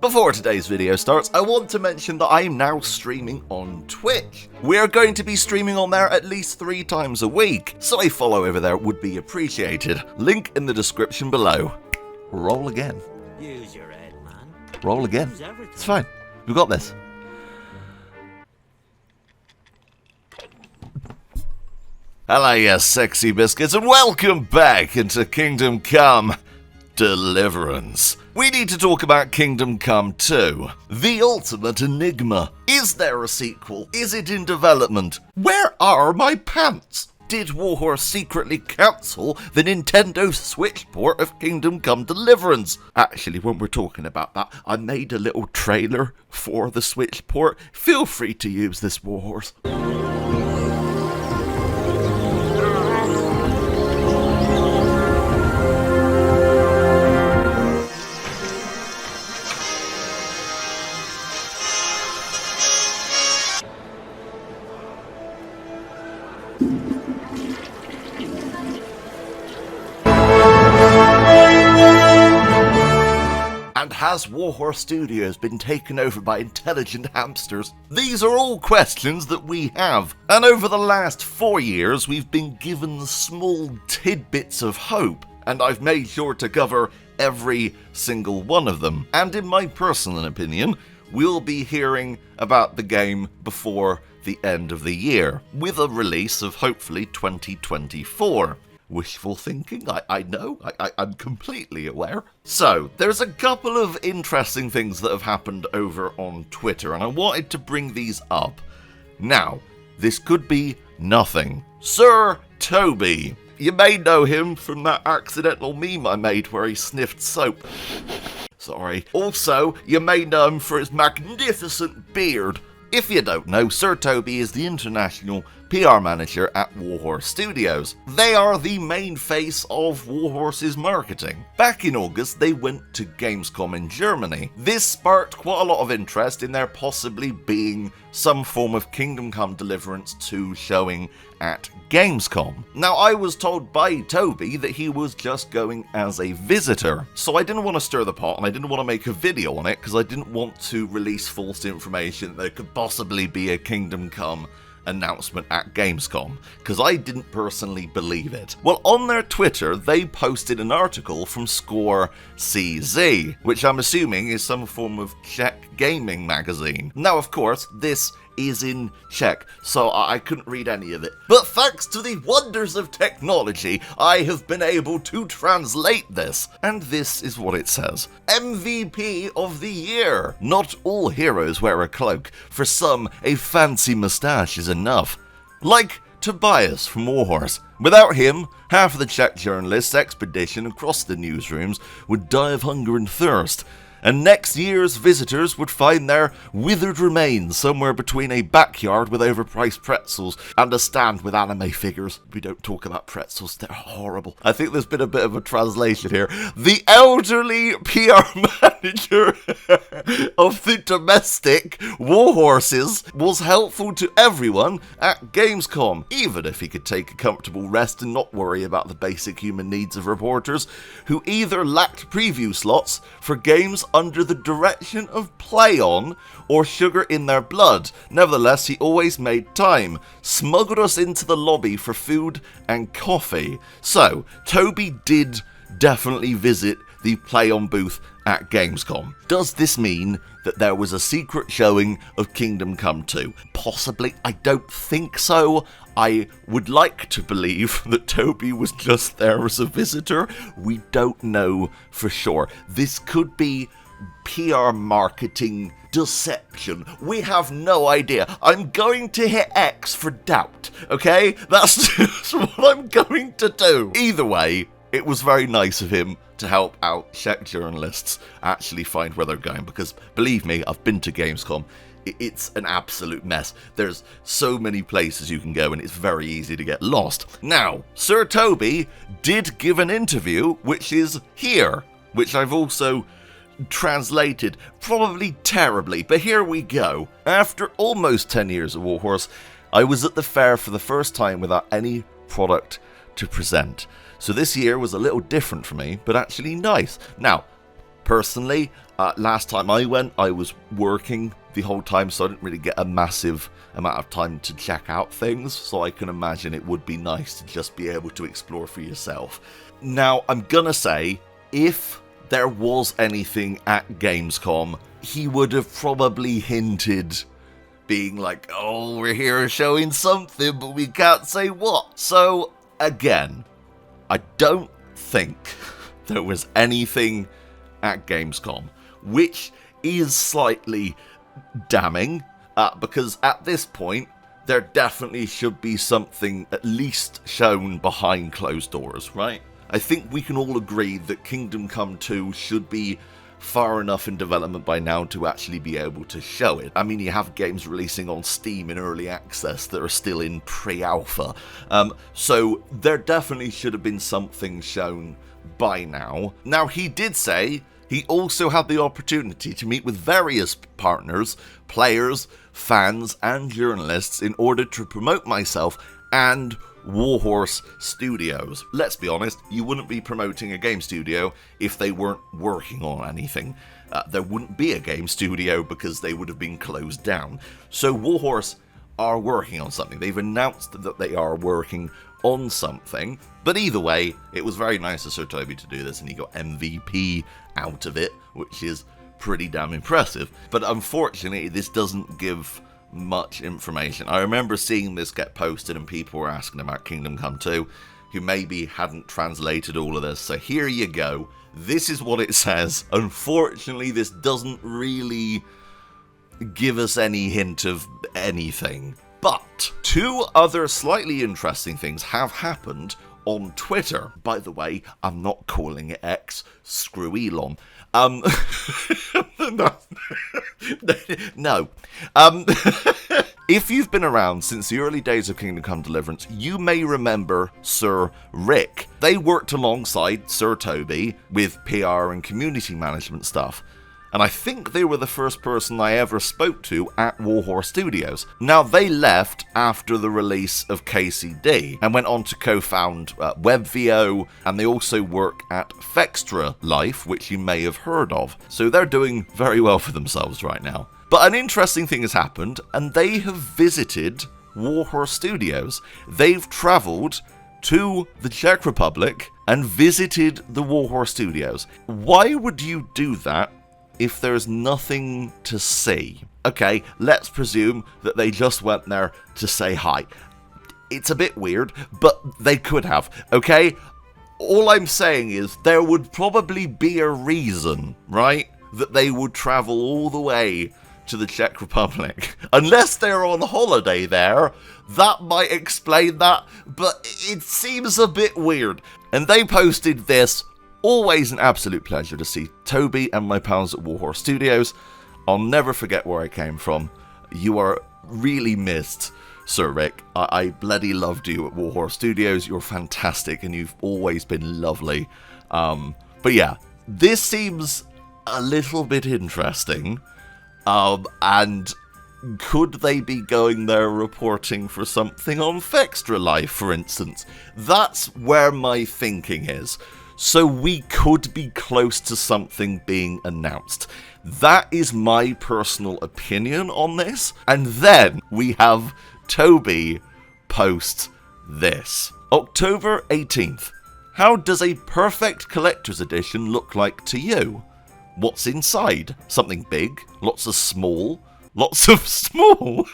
Before today's video starts, I want to mention that I am now streaming on Twitch. We're going to be streaming on there at least 3 times a week, so a follow over there would be appreciated. Link in the description below. Roll again. Use your head, man. Roll again. Use everything. It's fine. We've got this. Hello, you sexy biscuits, and welcome back into Kingdom Come Deliverance. We need to talk about Kingdom Come 2, the ultimate enigma. Is there a sequel? Is it in development? Where are my pants? Did Warhorse secretly cancel the Nintendo Switch port of Kingdom Come Deliverance? Actually, when we're talking about that, I made a little trailer for the Switch port. Feel free to use this, Warhorse. And has Warhorse Studios been taken over by intelligent hamsters? These are all questions that we have. And over the last 4 years, we've been given small tidbits of hope. And I've made sure to cover every single one of them. And in my personal opinion, we'll be hearing about the game before the end of the year, with a release of hopefully 2024. Wishful thinking, I know, I'm completely aware. So, there's a couple of interesting things that have happened over on Twitter, and I wanted to bring these up. Now, this could be nothing. Sir Toby. You may know him from that accidental meme I made where he sniffed soap. Sorry. Also, you may know him for his magnificent beard. If you don't know, Sir Toby is the international PR manager at Warhorse Studios. They are the main face of Warhorse's marketing. Back in August, they went to Gamescom in Germany. This sparked quite a lot of interest in there possibly being some form of Kingdom Come Deliverance 2 showing at Gamescom. Now, I was told by Toby that he was just going as a visitor, so I didn't want to stir the pot and I didn't want to make a video on it because I didn't want to release false information that there could possibly be a Kingdom Come announcement at Gamescom, because I didn't personally believe it. Well, on their Twitter, they posted an article from Score CZ, which I'm assuming is some form of Czech gaming magazine. Now, of course, this is in Czech, so I couldn't read any of it. But thanks to the wonders of technology, I have been able to translate this. And this is what it says. MVP of the year. Not all heroes wear a cloak. For some, a fancy moustache is enough. Like Tobias from Warhorse. Without him, half of the Czech journalists' expedition across the newsrooms would die of hunger and thirst. And next year's visitors would find their withered remains somewhere between a backyard with overpriced pretzels and a stand with anime figures. We don't talk about pretzels, they're horrible. I think there's been a bit of a translation here. The elderly PR manager of the domestic Warhorses was helpful to everyone at Gamescom, even if he could take a comfortable rest and not worry about the basic human needs of reporters who either lacked preview slots for games under the direction of PlayOn or sugar in their blood. Nevertheless, he always made time, smuggled us into the lobby for food and coffee. So, Toby did definitely visit the PlayOn booth at Gamescom. Does this mean that there was a secret showing of Kingdom Come 2? Possibly. I don't think so. I would like to believe that Toby was just there as a visitor. We don't know for sure. This could be PR marketing deception. We have no idea. I'm going to hit X for doubt, okay? That's just what I'm going to do. Either way, it was very nice of him to help out Czech journalists actually find where they're going, because believe me, I've been to Gamescom. It's an absolute mess. There's so many places you can go and it's very easy to get lost. Now, Sir Toby did give an interview, which is here, which I've also translated, probably terribly, but here we go. After almost 10 years of Warhorse, I was at the fair for the first time without any product to present. So this year was a little different for me, but actually nice. Now, Personally, last time I went, I was working the whole time, so I didn't really get a massive amount of time to check out things, so I can imagine it would be nice to just be able to explore for yourself. Now, I'm gonna say, if there was anything at Gamescom, he would have probably hinted, being like, oh, we're here showing something, but we can't say what. So, again, I don't think there was anything at Gamescom, which is slightly damning, because at this point, there definitely should be something at least shown behind closed doors, right? I think we can all agree that Kingdom Come 2 should be far enough in development by now to actually be able to show it. I mean, you have games releasing on Steam in early access that are still in pre-alpha, so there definitely should have been something shown by now. Now, he did say he also had the opportunity to meet with various partners, players, fans, and journalists in order to promote myself and Warhorse Studios. Let's be honest, you wouldn't be promoting a game studio if they weren't working on anything. There wouldn't be a game studio because they would have been closed down. So Warhorse are working on something. They've announced that they are working on something. But either way, it was very nice of Sir Toby to do this, and he got MVP out of it, which is pretty damn impressive. But unfortunately, this doesn't give much information. I remember seeing this get posted and people were asking about Kingdom Come 2, who maybe hadn't translated all of this. So here you go. This is what it says. Unfortunately, this doesn't really give us any hint of anything. But two other slightly interesting things have happened on Twitter. By the way, I'm not calling it X. Screw Elon. No. If you've been around since the early days of Kingdom Come Deliverance, you may remember Sir Rick. They worked alongside Sir Toby with PR and community management stuff. And I think they were the first person I ever spoke to at Warhorse Studios. Now, they left after the release of KCD and went on to co-found WebVO, and they also work at Fextra Life, which you may have heard of. So they're doing very well for themselves right now. But an interesting thing has happened, and they have visited Warhorse Studios. They've travelled to the Czech Republic and visited the Warhorse Studios. Why would you do that if there's nothing to see? Okay, let's presume that they just went there to say hi. It's a bit weird, but they could have, okay? All I'm saying is there would probably be a reason, right, that they would travel all the way to the Czech Republic. Unless they're on holiday there, that might explain that, but it seems a bit weird. And they posted this. Always an absolute pleasure to see Toby and my pals at Warhorse Studios. I'll never forget where I came from. You are really missed, Sir Rick. I bloody loved you at Warhorse Studios. You're fantastic and you've always been lovely. But yeah, this seems a little bit interesting. And could they be going there reporting for something on Fextra Life, for instance? That's where my thinking is. So we could be close to something being announced. That is my personal opinion on this. And then we have Toby post this. October 18th. How does a perfect collector's edition look like to you? What's inside? Something big? Lots of small? Lots of small?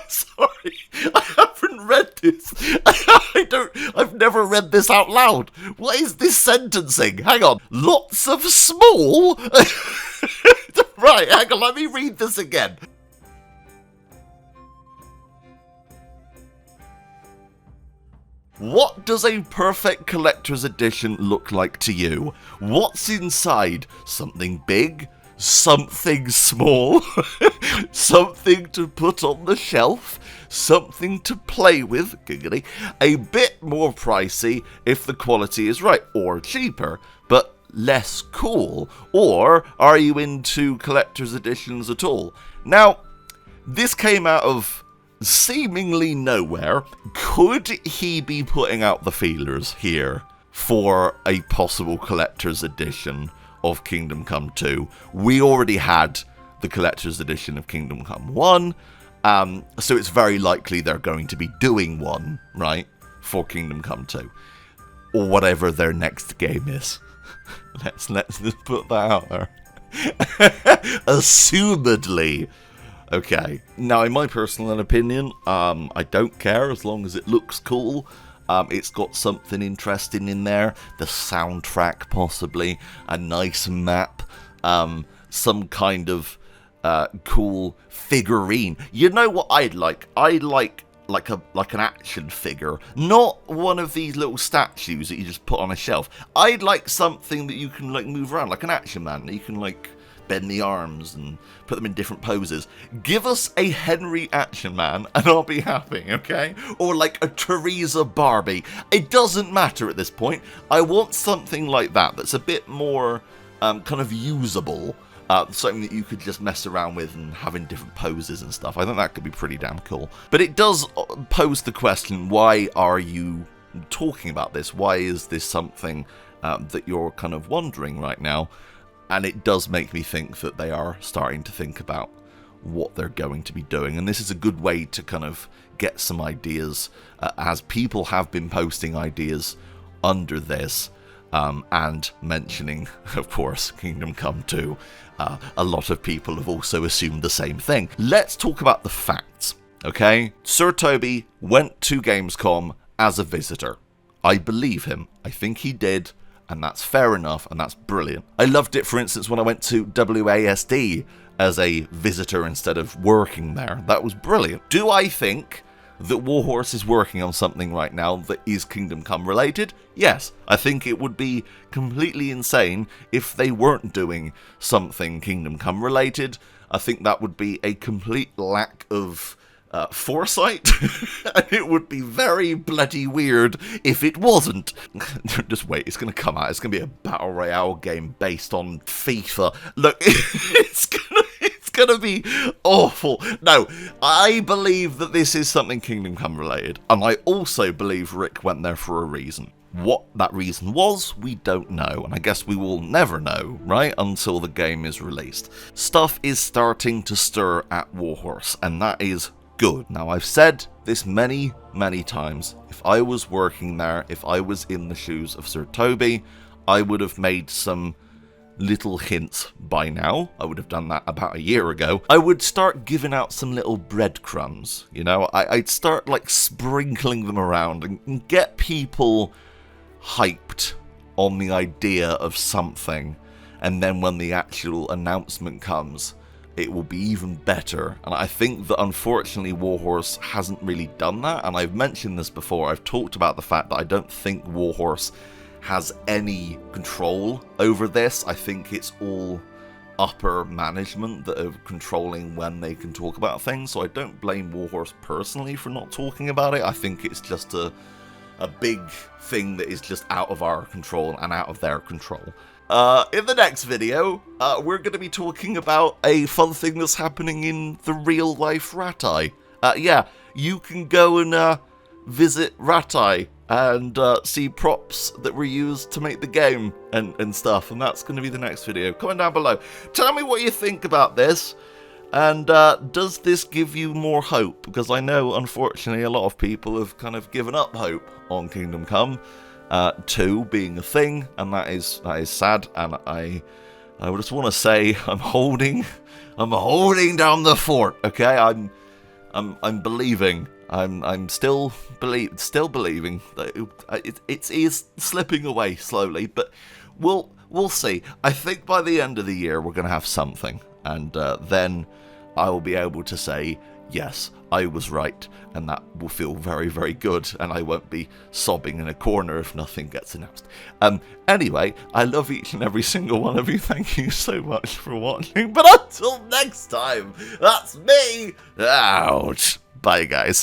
Sorry, I haven't read this. I've never read this out loud. What is this sentencing? Hang on. Lots of small? Right, hang on, let me read this again. What does a perfect collector's edition look like to you? What's inside? Something big? Something small? Something to put on the shelf? Something to play with? Giggity. A bit more pricey if the quality is right, or cheaper, but less cool? Or are you into collector's editions at all? Now, this came out of seemingly nowhere. Could he be putting out the feelers here for a possible collector's edition? of Kingdom Come 2. We already had the collector's edition of Kingdom Come 1, so it's very likely they're going to be doing one, right, for Kingdom Come 2. Or whatever their next game is. Let's just put that out there. Assumedly. Okay. Now, in my personal opinion, I don't care as long as it looks cool. It's got something interesting in there. The soundtrack, possibly. A nice map. Some kind of cool figurine. You know what I'd like? I'd like an action figure, not one of these little statues that you just put on a shelf. I'd like something that you can like move around, like an Action Man. You can like bend the arms and put them in different poses. Give us a Henry Action Man and I'll be happy, okay? Or like a Teresa Barbie. It doesn't matter at this point. I want something like that that's a bit more kind of usable. Something that you could just mess around with and have in different poses and stuff. I think that could be pretty damn cool. But it does pose the question, why are you talking about this? Why is this something that you're kind of wondering right now? And it does make me think that they are starting to think about what they're going to be doing. And this is a good way to kind of get some ideas, as people have been posting ideas under this. And mentioning, of course, Kingdom Come 2. A lot of people have also assumed the same thing. Let's talk about the facts, okay? Sir Toby went to Gamescom as a visitor. I believe him. I think he did, and that's fair enough, and that's brilliant. I loved it, for instance, when I went to WASD as a visitor instead of working there. That was brilliant. Do I think that Warhorse is working on something right now that is Kingdom Come related? Yes, I think it would be completely insane if they weren't doing something Kingdom Come related. I think that would be a complete lack of foresight, and it would be very bloody weird if it wasn't. Just wait, it's going to come out. It's going to be a Battle Royale game based on FIFA. Look, it's going to be awful. No, I believe that this is something Kingdom Come related, and I also believe Rick went there for a reason. What that reason was, we don't know, and I guess we will never know, right, until the game is released. Stuff is starting to stir at Warhorse, and that is good. Now, I've said this many, many times. If I was working there, if I was in the shoes of Sir Toby, I would have made some little hints by now. I would have done that about a year ago. I would start giving out some little breadcrumbs, you know? I'd start like sprinkling them around and get people hyped on the idea of something, and then when the actual announcement comes, it will be even better. And I think that unfortunately Warhorse hasn't really done that, and I've mentioned this before. I've talked about the fact that I don't think Warhorse has any control over this. I think it's all upper management that are controlling when they can talk about things, so I don't blame Warhorse personally for not talking about it. I think it's just a big thing that is just out of our control and out of their control. In the next video, we're going to be talking about a fun thing that's happening in the real-life Ratai. Yeah, you can go and visit Ratai and see props that were used to make the game and stuff, and that's going to be the next video. Comment down below. Tell me what you think about this, and does this give you more hope? Because I know, unfortunately, a lot of people have kind of given up hope on Kingdom Come 2 being a thing, and that is sad. And I just want to say I'm holding down the fort. Okay, I'm believing. I'm still believing that it is slipping away slowly, but we'll see. I think by the end of the year we're gonna have something, and then I will be able to say, yes, I was right, and that will feel very, very good, and I won't be sobbing in a corner if nothing gets announced. Anyway, I love each and every single one of you. Thank you so much for watching, but until next time, that's me. Ouch. Bye, guys.